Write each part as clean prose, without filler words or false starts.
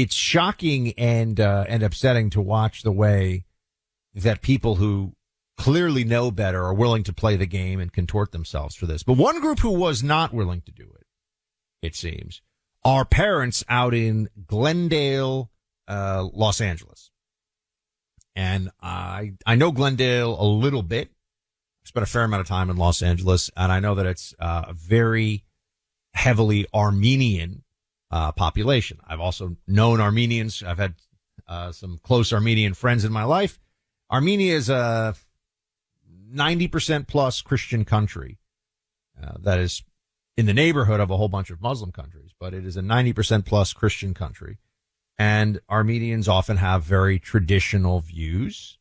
it's shocking and upsetting to watch the way that people who clearly know better are willing to play the game and contort themselves for this. But one group who was not willing to do it, it seems, are parents out in Glendale, Los Angeles. And I know Glendale a little bit. I spent a fair amount of time in Los Angeles, and I know that it's a very heavily Armenian population. I've also known Armenians. I've had some close Armenian friends in my life. Armenia is a 90% plus Christian country that is in the neighborhood of a whole bunch of Muslim countries, but it is a 90% plus Christian country. And Armenians often have very traditional views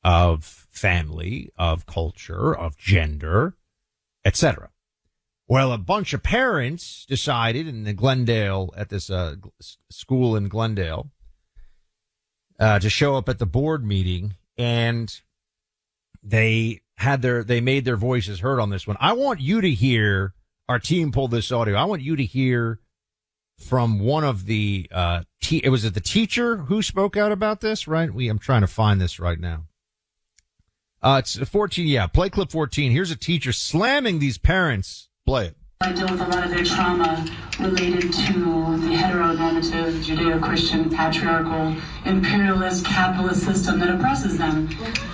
of family, of culture, of gender, etc. Well, a bunch of parents decided in the Glendale, at this school in Glendale, to show up at the board meeting, and they made their voices heard on this one. I want you to hear, our team pulled this audio, I want you to hear from one of the, was it the teacher who spoke out about this, right? I'm trying to find this right now. It's 14, yeah, play clip 14. Here's a teacher slamming these parents. Play it. I deal with a lot of their trauma related to the heteronormative, Judeo-Christian, patriarchal, imperialist, capitalist system that oppresses them.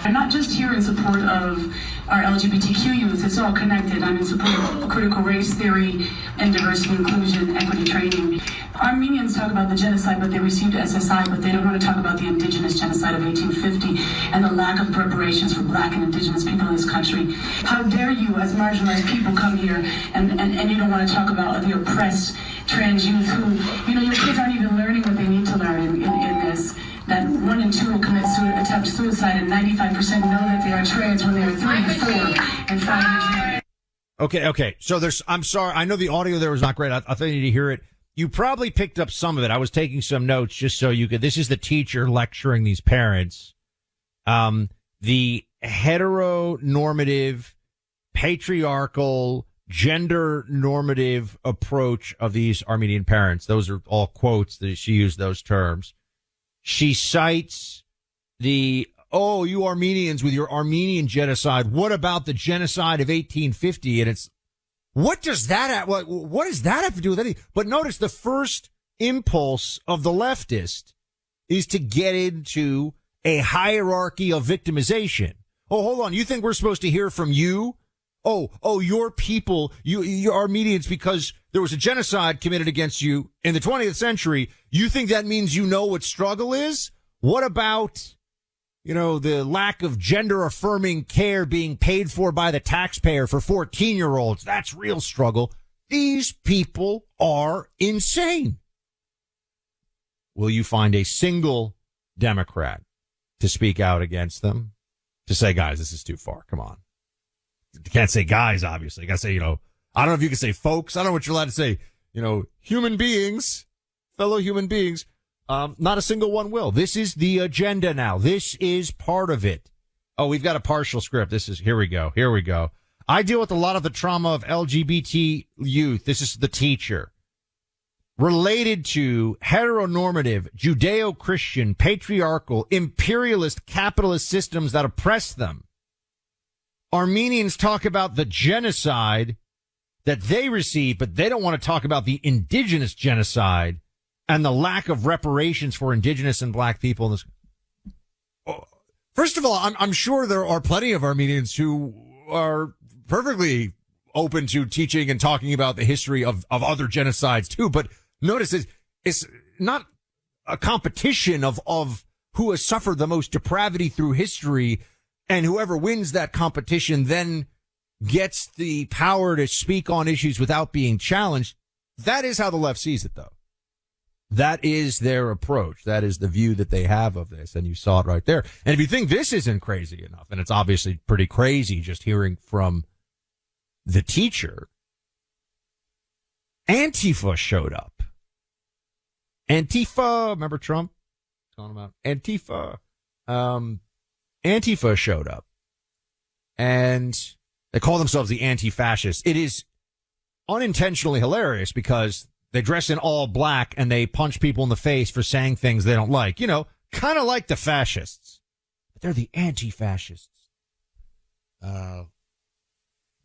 I'm not just here in support of our LGBTQ youth, it's all connected. I'm in support of critical race theory and diversity, inclusion, equity training. Armenians talk about the genocide, but they received SSI, but they don't want to talk about the indigenous genocide of 1850 and the lack of preparations for black and indigenous people in this country. How dare you, as marginalized people, come here and you don't want to talk about the oppressed trans youth who, your kids aren't even learning what they need to learn in this. That 1 in 2 will attempt suicide, and 95% know that they are trans when they are 3, 4, and 5 years old. Okay. So I'm sorry. I know the audio there was not great. I thought you need to hear it. You probably picked up some of it. I was taking some notes just so you could. This is the teacher lecturing these parents. The heteronormative, patriarchal, gender normative approach of these Armenian parents. Those are all quotes that she used those terms. She cites you Armenians with your Armenian genocide. What about the genocide of 1850? And it's, what does that have, what does that have to do with anything? But notice the first impulse of the leftist is to get into a hierarchy of victimization. Oh, hold on. You think we're supposed to hear from you? Oh, your people, you Armenians, because there was a genocide committed against you in the 20th century. You think that means you know what struggle is? What about, the lack of gender affirming care being paid for by the taxpayer for 14-year-olds? That's real struggle. These people are insane. Will you find a single Democrat to speak out against them? To say, guys, this is too far. Come on. You can't say guys, obviously. You gotta say, I don't know if you can say folks. I don't know what you're allowed to say. Human beings, fellow human beings. Not a single one will. This is the agenda now. This is part of it. Oh, we've got a partial script. Here we go. I deal with a lot of the trauma of LGBT youth. This is the teacher. Related to heteronormative, Judeo-Christian, patriarchal, imperialist, capitalist systems that oppress them. Armenians talk about the genocide that they received, but they don't want to talk about the indigenous genocide and the lack of reparations for indigenous and black people in this. First of all, I'm sure there are plenty of Armenians who are perfectly open to teaching and talking about the history of other genocides too. But notice it's not a competition of who has suffered the most depravity through history, and whoever wins that competition then gets the power to speak on issues without being challenged. That is how the left sees it, though. That is their approach. That is the view that they have of this. And you saw it right there. And if you think this isn't crazy enough, and it's obviously pretty crazy just hearing from the teacher, Antifa showed up. Antifa, remember Trump talking about Antifa? Antifa showed up, and they call themselves the anti-fascists. It is unintentionally hilarious because They dress in all black and they punch people in the face for saying things they don't like. You know, kind of like the fascists. But they're the anti-fascists.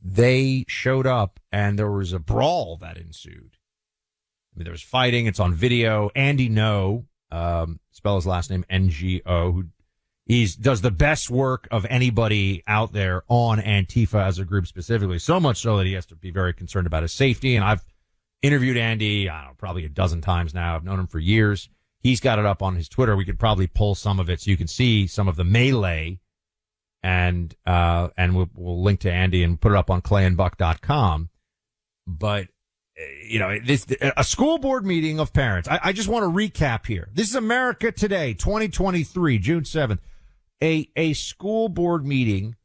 They showed up and there was a brawl that ensued. I mean, there was fighting. It's on video. Andy No, spell his last name Ngo, who does the best work of anybody out there on Antifa as a group specifically. So much so that he has to be very concerned about his safety. And I've interviewed Andy, I don't know, probably a dozen times now. I've known him for years. He's got it up on his Twitter. We could probably pull some of it so you can see some of the melee. And we'll link to Andy and put it up on clayandbuck.com. But, you know, a school board meeting of parents. I just want to recap here. This is America Today, 2023, June 7th. A school board meeting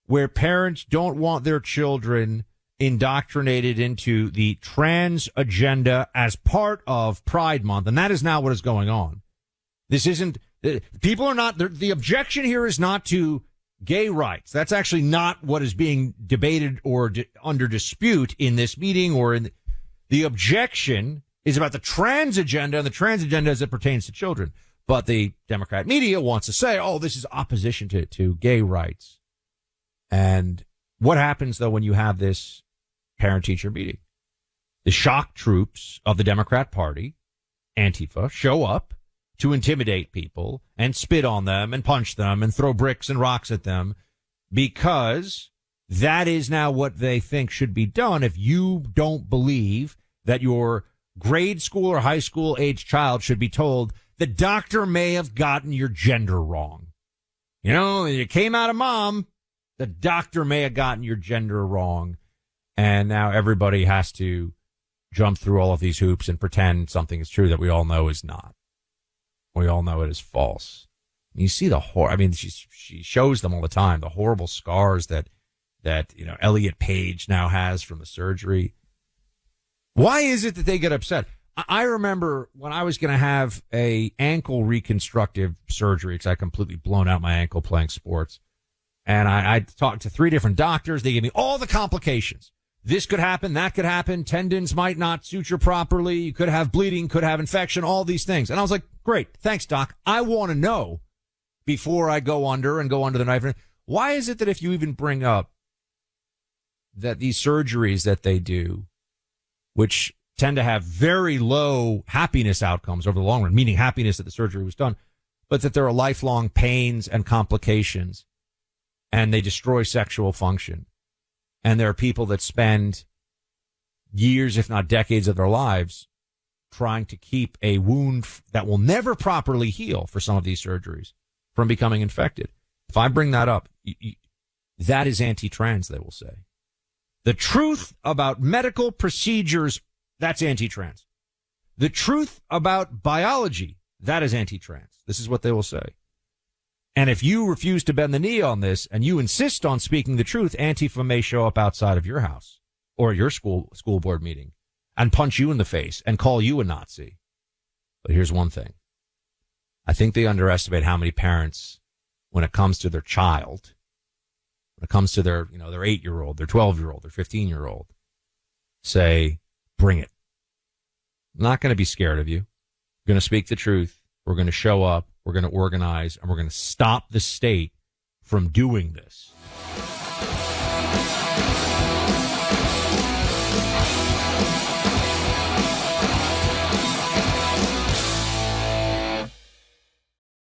where parents don't want their children indoctrinated into the trans agenda as part of Pride Month. And that is not what is going on. This isn't, people are not, the objection here is not to gay rights. That's actually not what is being debated or under dispute in this meeting or in the objection is about the trans agenda and the trans agenda as it pertains to children. But the Democrat media wants to say, oh, this is opposition to gay rights. And what happens though when you have this parent teacher meeting? The shock troops of the Democrat Party, Antifa, show up to intimidate people and spit on them and punch them and throw bricks and rocks at them because that is now what they think should be done if you don't believe that your grade school or high school age child should be told the doctor may have gotten your gender wrong. You know, you came out of mom, the doctor may have gotten your gender wrong. And now everybody has to jump through all of these hoops and pretend something is true that we all know is not. We all know it is false. You see the I mean, she shows them all the time, the horrible scars that, you know, Elliot Page now has from the surgery. Why is it that they get upset? I remember when I was going to have a ankle reconstructive surgery because I completely blown out my ankle playing sports. And I talked to 3 different doctors. They gave me all the complications. This could happen. That could happen. Tendons might not suture properly. You could have bleeding, could have infection, all these things. And I was like, great. Thanks, doc. I want to know before I go under the knife. Why is it that if you even bring up that these surgeries that they do, which tend to have very low happiness outcomes over the long run, meaning happiness that the surgery was done, but that there are lifelong pains and complications and they destroy sexual function. And there are people that spend years, if not decades of their lives trying to keep a wound that will never properly heal for some of these surgeries from becoming infected. If I bring that up, that is anti-trans, they will say. The truth about medical procedures, that's anti-trans. The truth about biology, that is anti-trans. This is what they will say. And if you refuse to bend the knee on this and you insist on speaking the truth, Antifa may show up outside of your house or your school board meeting and punch you in the face and call you a Nazi. But here's one thing. I think they underestimate how many parents, when it comes to their child, when it comes to their 8-year-old, their 12-year-old, their 15-year-old, say, bring it. I'm not going to be scared of you. We're going to speak the truth. We're going to show up. We're going to organize, and we're going to stop the state from doing this.